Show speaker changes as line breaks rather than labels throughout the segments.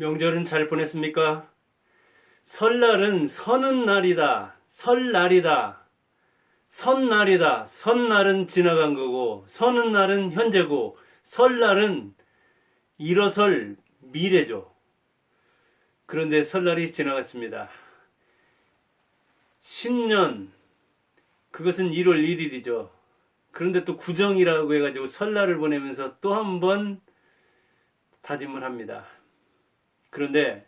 명절은 잘 보냈습니까? 설날은 서는 날이다. 설날이다. 선날이다. 선날은 지나간 거고, 서는 날은 현재고, 설날은 일어설 미래죠. 그런데 설날이 지나갔습니다. 신년, 그것은 1월 1일이죠. 그런데 또 구정이라고 해가지고 설날을 보내면서 또 한 번 다짐을 합니다. 그런데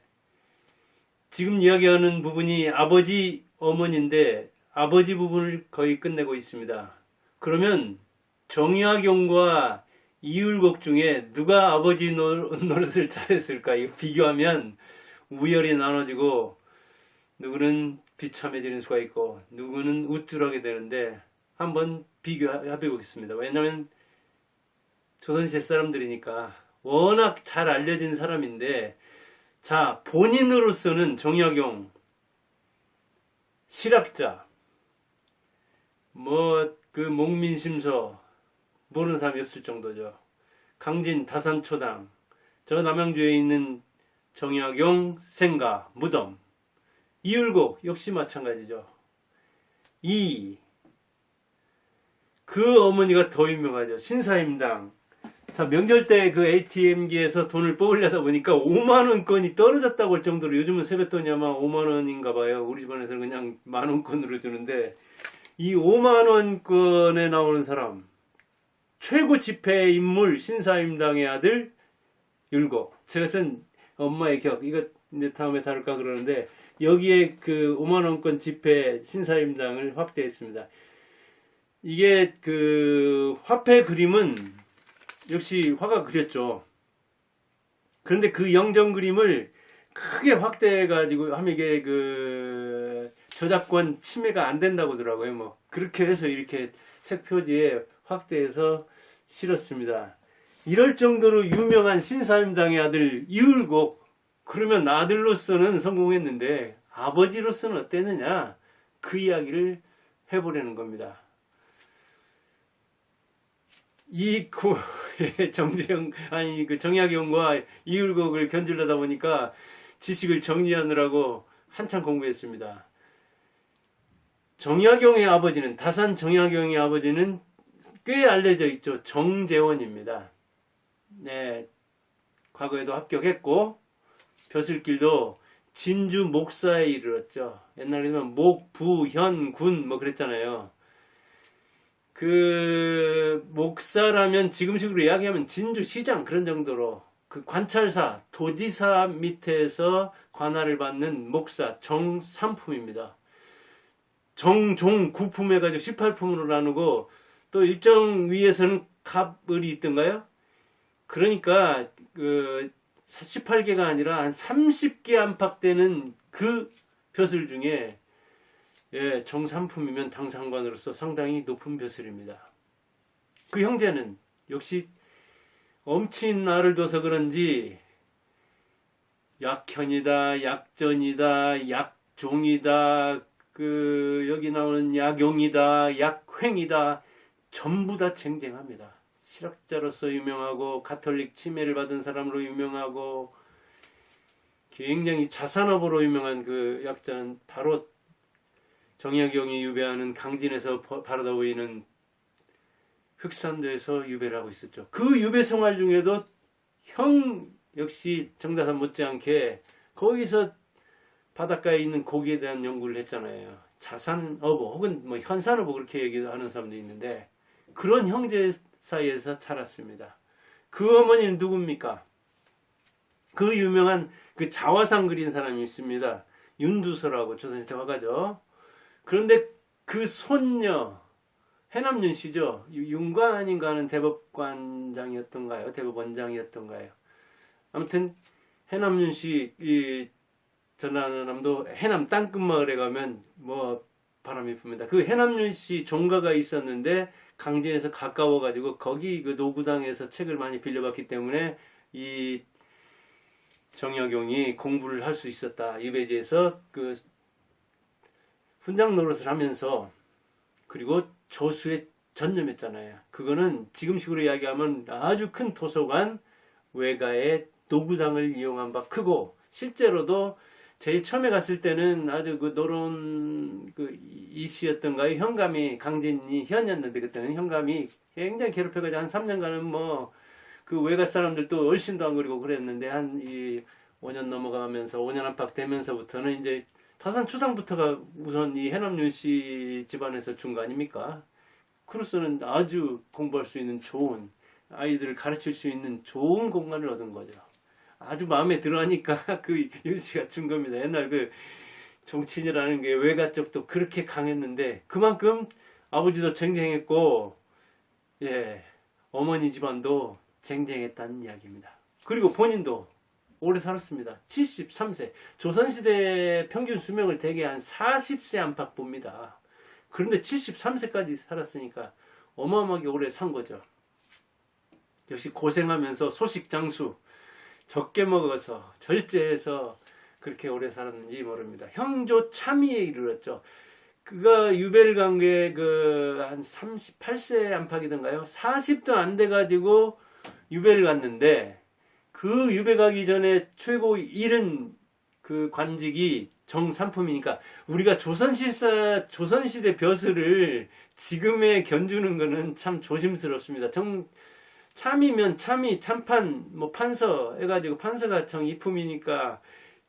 지금 이야기하는 부분이 아버지, 어머니인데 아버지 부분을 거의 끝내고 있습니다. 그러면 정약용과 이율곡 중에 누가 아버지 노릇을 잘했을까? 이거 비교하면 우열이 나눠지고 누구는 비참해지는 수가 있고 누구는 우쭐하게 되는데 한번 비교해 보겠습니다. 왜냐하면 조선시대 사람들이니까 워낙 잘 알려진 사람인데, 자, 본인으로서는 정약용 실학자, 목민심서 모르는 사람이 없을 정도죠. 강진 다산초당, 저 남양주에 있는 정약용 생가 무덤, 이율곡 역시 마찬가지죠. 그 어머니가 더 유명하죠. 신사임당. 자, 명절 때 그 ATM기에서 돈을 뽑으려다 보니까 5만원권이 떨어졌다고 할 정도로, 요즘은 세뱃돈이 아마 5만원인가 봐요. 우리 집안에서는 그냥 만원권으로 주는데, 이 5만원권에 나오는 사람, 최고 지폐 인물 신사임당의 아들 율곡. 제가 쓴 엄마의 격, 이거 이제 다음에 다룰까 그러는데, 여기에 그 5만원권 지폐 신사임당을 확대했습니다. 이게 그 화폐 그림은 역시 화가 그렸죠. 그런데 그 영정 그림을 크게 확대해가지고 하면 이게 그 저작권 침해가 안 된다고 하더라고요. 뭐 그렇게 해서 이렇게 책 표지에 확대해서 실었습니다. 이럴 정도로 유명한 신사임당의 아들 이율곡, 그러면 아들로서는 성공했는데 아버지로서는 어땠느냐, 그 이야기를 해보려는 겁니다. 정약용과 이율곡을 견주려다 보니까 지식을 정리하느라고 한참 공부했습니다. 정약용의 아버지는, 다산 정약용의 아버지는 꽤 알려져 있죠. 정재원입니다. 네, 과거에도 합격했고 벼슬길도 진주 목사에 이르렀죠. 옛날에는 목, 부, 현, 군 뭐 그랬잖아요. 그 목사라면 지금식으로 이야기하면 진주시장 그런 정도로, 그 관찰사, 도지사 밑에서 관할을 받는 목사 정삼품입니다. 정종 9품 해가지고 18품으로 나누고 또 일정 위에서는 갑을이 있던가요? 그러니까 그 18개가 아니라 한 30개 안팎되는 그 벼슬 중에, 예, 정삼품이면 당상관으로서 상당히 높은 벼슬입니다. 그 형제는 역시 엄친 나를 둬서 그런지 약현이다, 약전이다, 약종이다, 그 여기 나오는 약용이다, 약횡이다, 전부 다 쟁쟁합니다. 실학자로서 유명하고 가톨릭 침해를 받은 사람으로 유명하고 굉장히 자산업으로 유명한 그 약자는 바로 정약용이 유배하는 강진에서 바라다 보이는 흑산도에서 유배를 하고 있었죠. 그 유배 생활 중에도 형 역시 정다산 못지않게 거기서 바닷가에 있는 고기에 대한 연구를 했잖아요. 자산어보 혹은 뭐 현산어보 그렇게 얘기하는 사람도 있는데, 그런 형제 사이에서 자랐습니다. 그 어머니는 누굽니까? 그 유명한 그 자화상 그린 사람이 있습니다. 윤두서라고, 조선시대 화가죠. 그런데 그 손녀 해남윤 씨죠. 윤관 아닌가 하는 대법관장이었던가요? 대법원장이었던가요? 아무튼 해남윤 씨, 이 전라남도 해남 땅끝마을에 가면 뭐 바람이 붑니다. 그 해남윤 씨 종가가 있었는데 강진에서 가까워가지고 거기 그 노구당에서 책을 많이 빌려봤기 때문에 이 정약용이 공부를 할 수 있었다. 유배지에서 그 훈장 노릇을 하면서, 그리고 조수에 전념했잖아요. 그거는 지금식으로 이야기하면 아주 큰 도서관 외가의 도구상을 이용한 바 크고, 실제로도 제일 처음에 갔을 때는 아주 그 노론 그 이씨였던가요? 현감이, 강진이 현이었는데, 그때는 현감이 굉장히 괴롭혀가지고 한 3년간은 뭐 그 외가 사람들도 얼씬도 안 그리고 그랬는데, 한 이 5년 넘어가면서 5년 안팎 되면서부터는 이제 타산 추상부터가 우선 이 해남윤 씨 집안에서 준 거 아닙니까? 크루스는 아주 공부할 수 있는 좋은, 아이들을 가르칠 수 있는 좋은 공간을 얻은 거죠. 아주 마음에 들어 하니까 그 윤 씨가 준 겁니다. 옛날 그 정치인이라는 게 외가 쪽도 그렇게 강했는데, 그만큼 아버지도 쟁쟁했고, 예, 어머니 집안도 쟁쟁했다는 이야기입니다. 그리고 본인도 오래 살았습니다. 73세. 조선시대 평균 수명을 대개 한 40세 안팎 봅니다. 그런데 73세까지 살았으니까 어마어마하게 오래 산 거죠. 역시 고생하면서 소식장수, 적게 먹어서 절제해서 그렇게 오래 살았는지 모릅니다. 형조 참의에 이르렀죠. 그가 유벨관계 한 38세 안팎이던가요? 40도 안 돼가지고 유배를 갔는데, 그 유배 가기 전에 최고 이른 그 관직이 정삼품이니까, 우리가 조선시대 벼슬을 지금에 견주는 거는 참 조심스럽습니다. 참이면 참이, 참판, 뭐 판서 해가지고 판서가 정이품이니까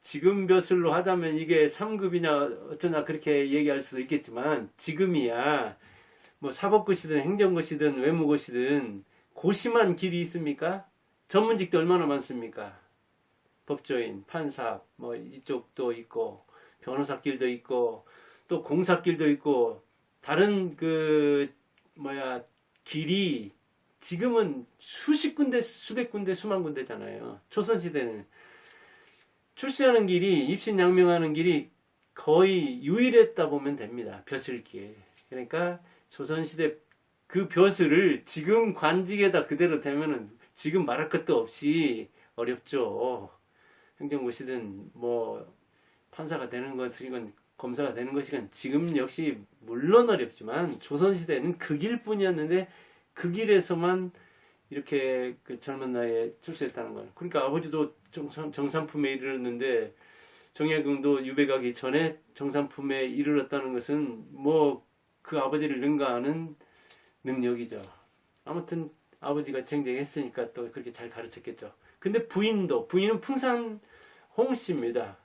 지금 벼슬로 하자면 이게 3급이냐 어쩌나 그렇게 얘기할 수도 있겠지만, 지금이야 뭐 사법고시든 행정고시든 외무고시든 고심한 길이 있습니까? 전문직도 얼마나 많습니까? 법조인, 판사, 뭐 이쪽도 있고, 변호사길도 있고, 또 공사길도 있고, 다른 길이 지금은 수십 군데, 수백 군데, 수만 군데잖아요. 조선시대는 출세하는 길이, 입신양명하는 길이 거의 유일했다 보면 됩니다. 벼슬길. 그러니까 조선시대 그 벼슬을 지금 관직에다 그대로 대면은 지금 말할 것도 없이 어렵죠. 행정고시든 뭐 판사가 되는 것이건 검사가 되는 것이건 지금 역시 물론 어렵지만, 조선시대는 그 길뿐이었는데 그 길에서만 이렇게 그 젊은 나이에 출세했다는 거예요. 그러니까 아버지도 정삼품에 이르렀는데, 정약용도 유배 가기 전에 정삼품에 이르렀다는 것은 뭐 그 아버지를 능가하는 능력이죠. 아무튼 아버지가 쟁쟁했으니까 또 그렇게 잘 가르쳤겠죠. 근데 부인은 풍산 홍씨입니다.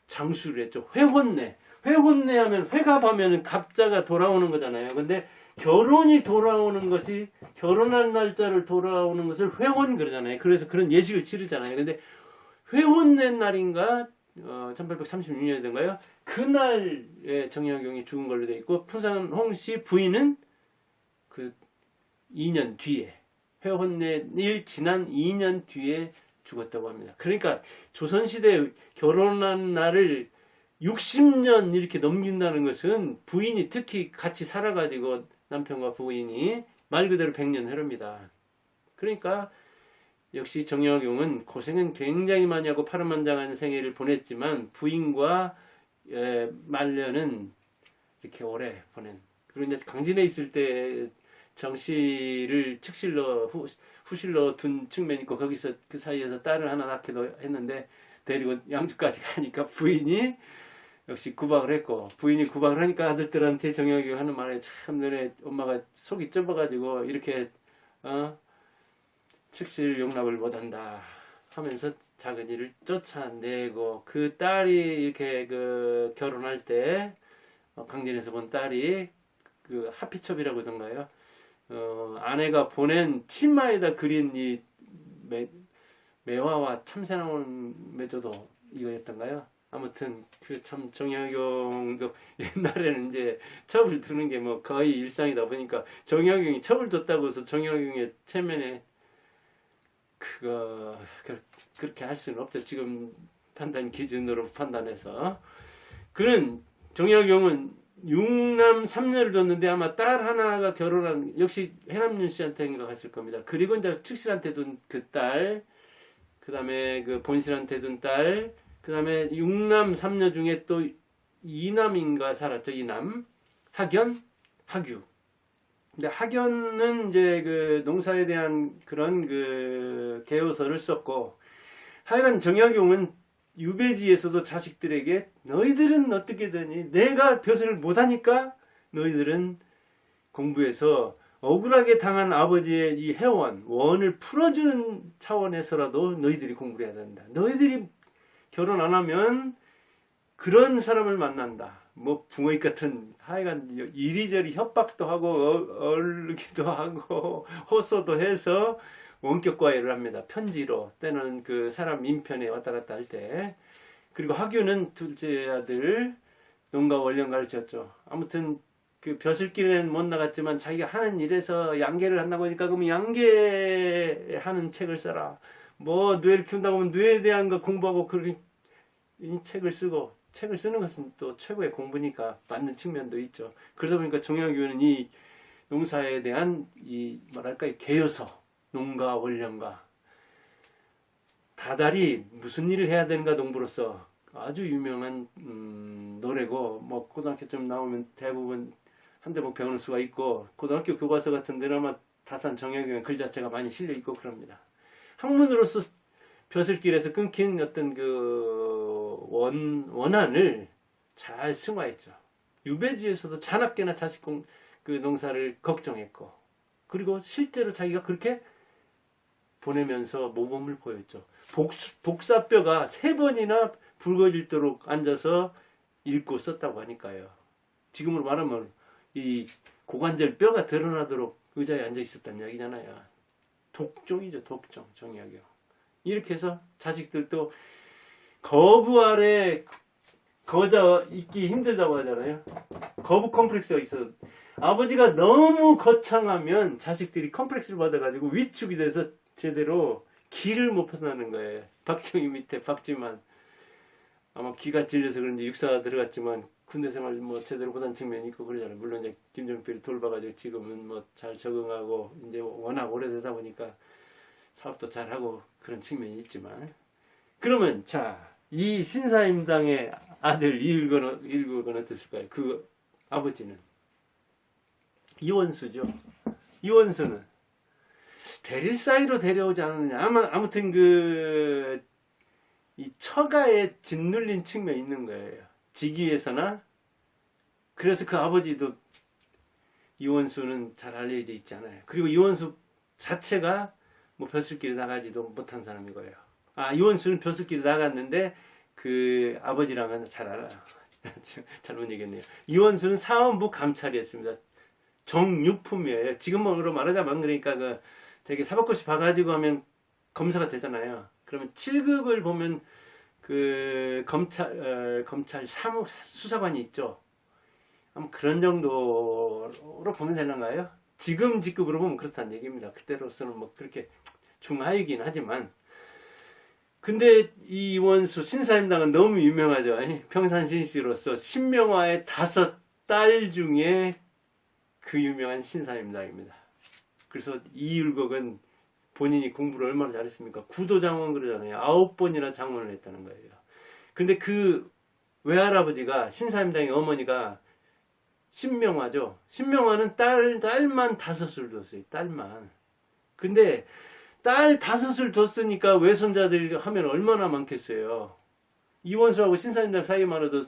장수를 했죠. 회혼내 하면, 회갑하면 갑자가 돌아오는 거잖아요. 근데 결혼이 돌아오는 것이, 결혼할 날짜를 돌아오는 것을 회혼 그러잖아요. 그래서 그런 예식을 치르잖아요. 근데 회혼내 날인가 1836년이던가요? 그날에 정약용이 죽은 걸로 되어 있고, 풍산홍 씨 부인은 그 2년 뒤에, 회혼내일 지난 2년 뒤에 죽었다고 합니다. 그러니까 조선시대 결혼한 날을 60년 이렇게 넘긴다는 것은, 부인이 특히 같이 살아가지고, 남편과 부인이 말 그대로 100년 해롭니다. 그러니까 역시 정약용은 고생은 굉장히 많이 하고 파란만장한 생애를 보냈지만, 부인과 말년은 이렇게 오래 보낸. 그리고 이제 강진에 있을 때 정씨를 측실로 후실로 둔 측면이 있고, 거기서 그 사이에서 딸을 하나 낳기도 했는데, 데리고 양주까지 가니까 부인이 역시 구박을 했고, 부인이 구박을 하니까 아들들한테 정약용 하는 말에, 참 너네 엄마가 속이 좁아가지고 이렇게 측실 용납을 못한다 하면서 작은이를 쫓아내고, 그 딸이 이렇게 그 결혼할 때 강진에서 본 딸이 그 하피첩이라고 하던가요? 아내가 보낸 치마에다 그린 이 매화와 참새 나온 매조도 이거였던가요? 아무튼 그 참 정약용도 옛날에는 이제 첩을 두는 게 뭐 거의 일상이다 보니까, 정약용이 첩을 뒀다고 해서 정약용의 체면에 그렇게 할 수는 없죠. 지금 판단 기준으로 판단해서. 그는 정약용은 6남 3녀를 뒀는데, 아마 딸 하나가 결혼한, 역시 해남윤 씨한테인가 갔을 겁니다. 그리고 이제 측실한테 둔 그 딸, 그 다음에 그 본실한테 둔 딸, 그 다음에 6남 3녀 중에 또 2남인가 살았죠. 2남. 학연, 학유. 근데 학연은 이제 그 농사에 대한 그런 그 개요서를 썼고, 하여간 정약용은 유배지에서도 자식들에게 너희들은 어떻게 되니? 내가 벼슬을 못하니까 너희들은 공부해서 억울하게 당한 아버지의 이 해원, 원을 풀어주는 차원에서라도 너희들이 공부를 해야 된다. 너희들이 결혼 안 하면 그런 사람을 만난다. 뭐 붕어익 같은 하여간 이리저리 협박도 하고 얼기도 하고 호소도 해서 원격 과외를 합니다. 편지로 때는 그 사람 인편에 왔다 갔다 할 때. 그리고 학유는 둘째 아들 농가 원령 가르쳤죠. 아무튼 그 벼슬길에는 못 나갔지만 자기가 하는 일에서 양계를 한다고 하니까 그러면 양계하는 책을 써라. 뭐 뇌를 키운다고 하면 뇌에 대한 거 공부하고 그렇게 이 책을 쓰고, 책을 쓰는 것은 또 최고의 공부니까 맞는 측면도 있죠. 그러다 보니까 정약용은 이 농사에 대한 이 뭐랄까 개요서, 농가 원령가 다달이 무슨 일을 해야 되는가 농부로서 아주 유명한 노래고, 뭐 고등학교 좀 나오면 대부분 한 대목 배우는 수가 있고, 고등학교 교과서 같은 데는 아마 다산 정약용의 글 자체가 많이 실려 있고 그럽니다. 학문으로서 벼슬길에서 끊긴 어떤 그 원한을 잘 승화했죠. 유배지에서도 자나깨나 자식 그 농사를 걱정했고, 그리고 실제로 자기가 그렇게 보내면서 모범을 보였죠. 복사뼈가 3번이나 붉어질도록 앉아서 읽고 썼다고 하니까요. 지금으로 말하면 이 고관절 뼈가 드러나도록 의자에 앉아 있었다는 이야기잖아요. 독종이죠, 독종, 정약용. 이렇게 해서 자식들도 거부 아래 거자 있기 힘들다고 하잖아요. 거부 컴플렉스가 있어. 아버지가 너무 거창하면 자식들이 컴플렉스를 받아가지고 위축이 돼서 제대로 기를 못 퍼나는 거예요. 박정희 밑에 박지만 아마 기가 찔려서 그런지 육사 들어갔지만 군대 생활 뭐 제대로 못한 측면이 있고 그러잖아요. 물론 이제 김정필을 돌봐가지고 지금은 뭐 잘 적응하고 이제 워낙 오래되다 보니까 사업도 잘하고 그런 측면이 있지만, 그러면 자, 이 신사임당의 아들 일국은 어땠을까요? 그 아버지는 이원수죠. 이원수는 대릴 사이로 데려오지 않았느냐. 아무튼 이 처가에 짓눌린 측면이 있는 거예요. 직위에서나. 그래서 그 아버지도 이원수는 잘 알려져 있지 않아요. 그리고 이원수 자체가 뭐 벼슬길에 나가지도 못한 사람이고요. 이원수는 벼슬길에 나갔는데 그 아버지랑은 잘 알아요. 잘못 얘기했네요. 이원수는 사원부 감찰이었습니다. 정육품이에요. 지금으로 말하자면 그러니까 그 되게 사법고시 봐가지고 하면 검사가 되잖아요. 그러면 7급을 보면 그 검찰 사무 수사관이 있죠. 아마 그런 정도로 보면 되는가요? 지금 직급으로 보면 그렇다는 얘기입니다. 그때로서는 뭐 그렇게 중하이긴 하지만, 근데 이 이원수 신사임당은 너무 유명하죠. 평산신씨로서 신명화의 5딸 중에 그 유명한 신사임당입니다. 그래서 이율곡은 본인이 공부를 얼마나 잘했습니까? 구도장원 그러잖아요. 9번이나 장원을 했다는 거예요. 근데 그 외할아버지가 신사임당의 어머니가 신명화죠. 신명화는 딸만 5을 뒀어요. 딸만. 근데 딸 5을 뒀으니까 외손자들이 하면 얼마나 많겠어요. 이원수하고 신사임당 사이만 해도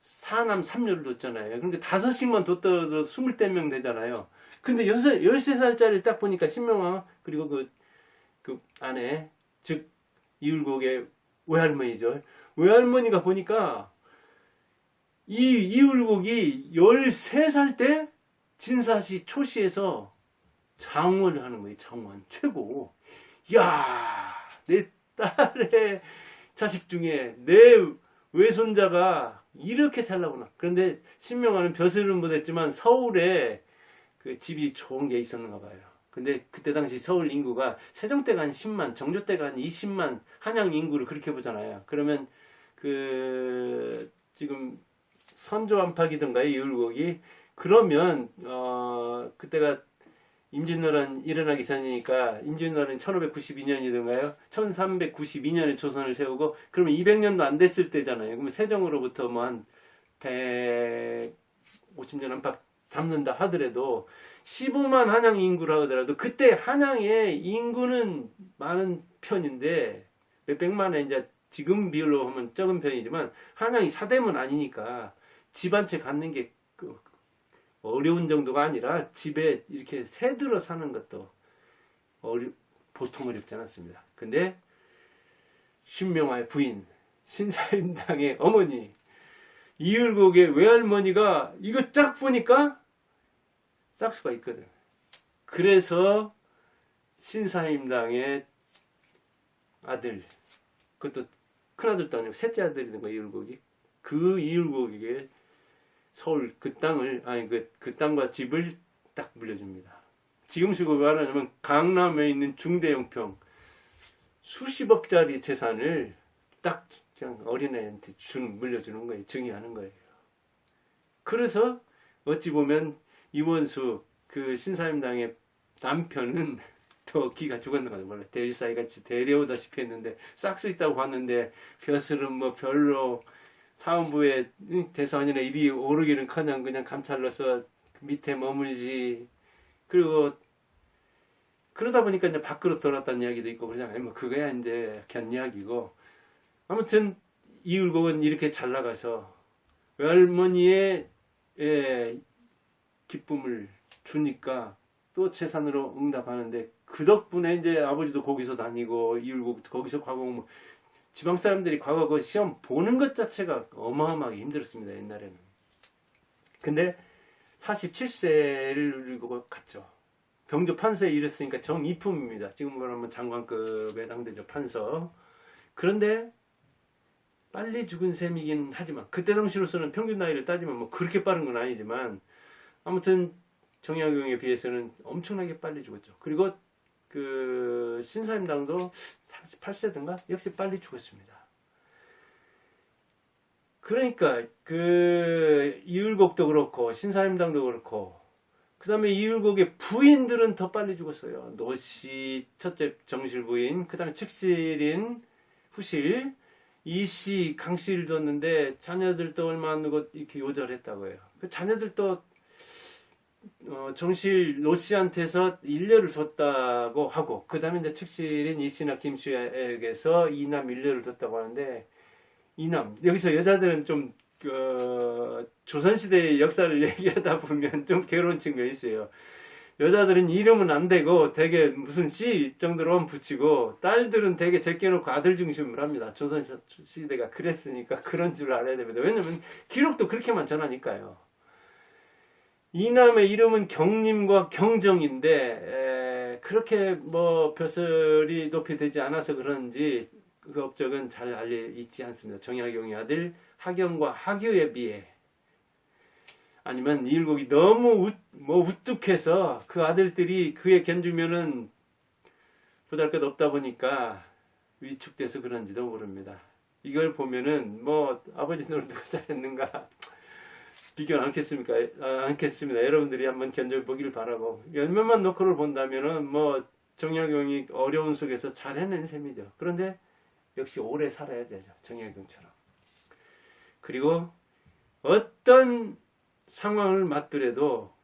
4남 3녀를 뒀잖아요. 그러니까 5씩만 뒀더라도 20명 되잖아요. 근데 13살짜리 딱 보니까 신명화 그리고 그 아내, 즉 이율곡의 외할머니죠. 외할머니가 보니까 이율곡이 13살 때 진사시 초시에서 장원을 하는 거예요. 장원 최고. 이야, 내 딸의 자식 중에 내 외손자가 이렇게 살라구나. 그런데 신명화는 벼슬은 못했지만 서울에 그 집이 좋은 게 있었는가 봐요. 근데 그때 당시 서울 인구가 세종 때가 한 10만, 정조 때가 한 20만, 한양 인구를 그렇게 보잖아요. 그러면 그 지금 선조 안팎이던가요, 이율곡이. 그러면 그때가 임진왜란 일어나기 전이니까 임진왜란은 1592년이던가요? 1392년에 조선을 세우고 그러면 200년도 안 됐을 때잖아요. 그러면 세종으로부터 뭐 한 150년 안팎 잡는다 하더라도 15만 한양 인구라 하더라도 그때 한양의 인구는 많은 편인데 몇백만에 이제 지금 비율로 하면 적은 편이지만 한양이 사대문 아니니까 집 한 채 갖는 게 어려운 정도가 아니라 집에 이렇게 새 들어 사는 것도 보통 어렵지 않았습니다. 근데 신명화의 부인 신사임당의 어머니 이율곡의 외할머니가 이거 쫙 보니까 싹수가 있거든. 그래서 신사임당의 아들, 그것도 큰아들도 아니고 셋째 아들이던 거 이율곡이. 그 이율곡에게 서울 그 땅을, 아니 그 땅과 집을 딱 물려줍니다. 지금 식으로 말하자면 강남에 있는 중대형평 수십억짜리 재산을 딱 그냥 어린애한테 물려주는 거예요. 증여하는 거예요. 그래서 어찌 보면 이원수 그 신사임당의 남편은 더 기가 죽었는 거죠. 몰라. 대일사이 같이 데려오다시피 했는데 싹수 있다고 봤는데 벼슬은 뭐 별로 사원부에 대사원이나 입이 오르기는커녕 그냥 감찰로서 밑에 머물지. 그리고 그러다 보니까 이제 밖으로 돌았다는 이야기도 있고 그러잖아요. 뭐 그거야 이제 견 이야기고. 아무튼 이율곡은 이렇게 잘 나가서 외할머니의 기쁨을 주니까 또 재산으로 응답하는데 그 덕분에 이제 아버지도 거기서 다니고 이율곡 거기서 과거 뭐 지방 사람들이 과거 그 시험 보는 것 자체가 어마어마하게 힘들었습니다. 옛날에는. 근데 47세를 갔죠. 병조 판서에 이랬으니까 정이품입니다. 지금 말하면 장관급에 해당되죠. 판서. 그런데 빨리 죽은 셈이긴 하지만 그때 당시로서는 평균 나이를 따지면 뭐 그렇게 빠른 건 아니지만 아무튼 정약용에 비해서는 엄청나게 빨리 죽었죠. 그리고 그 신사임당도 48세든가 역시 빨리 죽었습니다. 그러니까 그 이율곡도 그렇고 신사임당도 그렇고 그 다음에 이율곡의 부인들은 더 빨리 죽었어요. 노씨 첫째 정실 부인, 그 다음에 측실인 후실, 이씨 강씨를 뒀는데 자녀들도 얼마 안 두고 이렇게 요절했다고 해요. 그 자녀들도 정실 노씨한테서 일녀를 줬다고 하고 그 다음에 이제 측실인 이씨나 김씨에게서 이남 일녀를 줬다고 하는데 이남 여기서 여자들은 좀 조선시대의 역사를 얘기하다 보면 좀 괴로운 측면이 있어요. 여자들은 이름은 안 되고 되게 무슨 씨 정도로만 붙이고 딸들은 되게 제껴놓고 아들 중심으로 합니다. 조선시대가 그랬으니까 그런 줄 알아야 됩니다. 왜냐면 기록도 그렇게만 전하니까요. 이남의 이름은 경림과 경정인데 그렇게 뭐 벼슬이 높이 되지 않아서 그런지 그 업적은 잘 알려 있지 않습니다. 정약용의 아들 하경과 하규에 비해 아니면 이율곡이 너무 우뚝해서 그 아들들이 그에 견주면은 보잘것없다 보니까 위축돼서 그런지도 모릅니다. 이걸 보면은 뭐 아버지 노릇 누가 잘했는가 비교는 않겠습니다. 여러분들이 한번 견뎌보기를 바라고 몇몇만 노크를 본다면은 뭐 정약용이 어려운 속에서 잘 해낸 셈이죠. 그런데 역시 오래 살아야 되죠. 정약용처럼. 그리고 어떤 상황을 맞더라도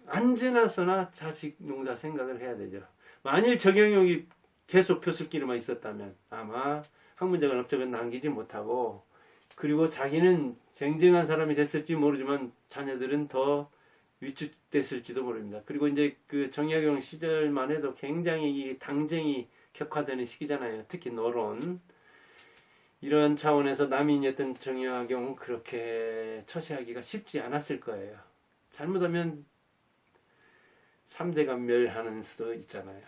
언제나서나 자식 농사 생각을 해야 되죠. 만일 정약용이 계속 벼슬길에만 있었다면 아마 학문적인 업적은 남기지 못하고 그리고 자기는 쟁쟁한 사람이 됐을지 모르지만 자녀들은 더 위축됐을지도 모릅니다. 그리고 이제 그 정약용 시절만 해도 굉장히 당쟁이 격화되는 시기잖아요. 특히 노론. 이런 차원에서 남인이었던 정약용은 그렇게 처시하기가 쉽지 않았을 거예요. 잘못하면 3대가 멸하는 수도 있잖아요.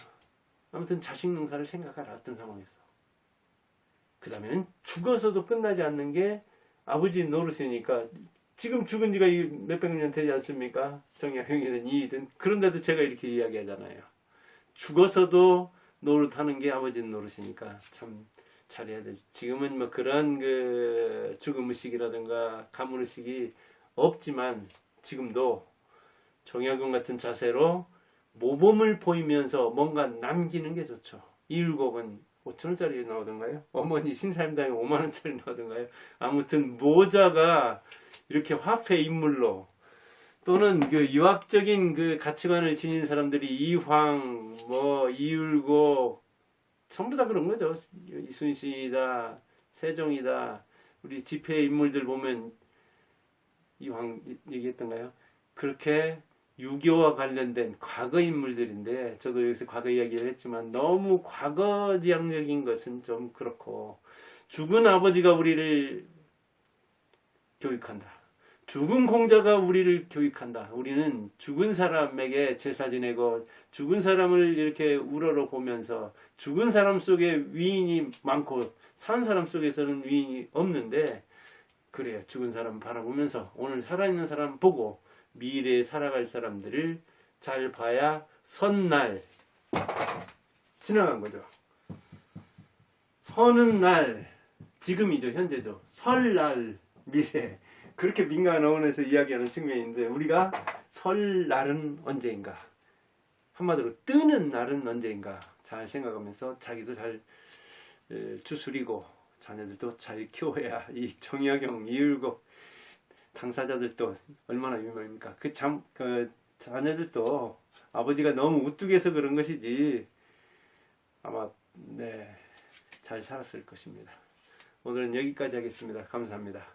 아무튼 자식 농사를 생각하라. 어떤 상황에서. 그 다음에는 죽어서도 끝나지 않는 게 아버지 노릇이니까 지금 죽은 지가 몇백 년 되지 않습니까? 정약용이든 이이든. 그런데도 제가 이렇게 이야기하잖아요. 죽어서도 노릇하는 게 아버지 노릇이니까 참 잘해야 되지. 지금은 뭐 그런 그 죽음 의식이라든가 가문 의식이 없지만 지금도 정약용 같은 자세로 모범을 보이면서 뭔가 남기는 게 좋죠. 이율곡은 5,000원짜리 나오던가요? 어머니 신사임당에 5만원짜리 나오던가요? 아무튼 모자가 이렇게 화폐 인물로 또는 그 유학적인 그 가치관을 지닌 사람들이 이황, 뭐 이율곡, 전부 다 그런 거죠. 이순신이다, 세종이다, 우리 집회 인물들 보면 이왕 얘기했던가요? 그렇게 유교와 관련된 과거 인물들인데, 저도 여기서 과거 이야기를 했지만 너무 과거지향적인 것은 좀 그렇고, 죽은 아버지가 우리를 교육한다. 죽은 공자가 우리를 교육한다. 우리는 죽은 사람에게 제사 지내고 죽은 사람을 이렇게 우러러 보면서 죽은 사람 속에 위인이 많고 산 사람 속에서는 위인이 없는데, 그래요. 죽은 사람 바라보면서 오늘 살아있는 사람 보고 미래에 살아갈 사람들을 잘 봐야 선날 지나간 거죠. 서는 날, 지금이죠. 현재죠. 설날, 미래. 그렇게 민간 어원에서 이야기하는 측면인데, 우리가 설날은 언제인가, 한마디로 뜨는 날은 언제인가 잘 생각하면서 자기도 잘 추스리고 자녀들도 잘 키워야 이 정약용, 이율곡 당사자들도 얼마나 유명합니까? 그 자녀들도 아버지가 너무 우뚝해서 그런 것이지 아마 잘 살았을 것입니다. 오늘은 여기까지 하겠습니다. 감사합니다.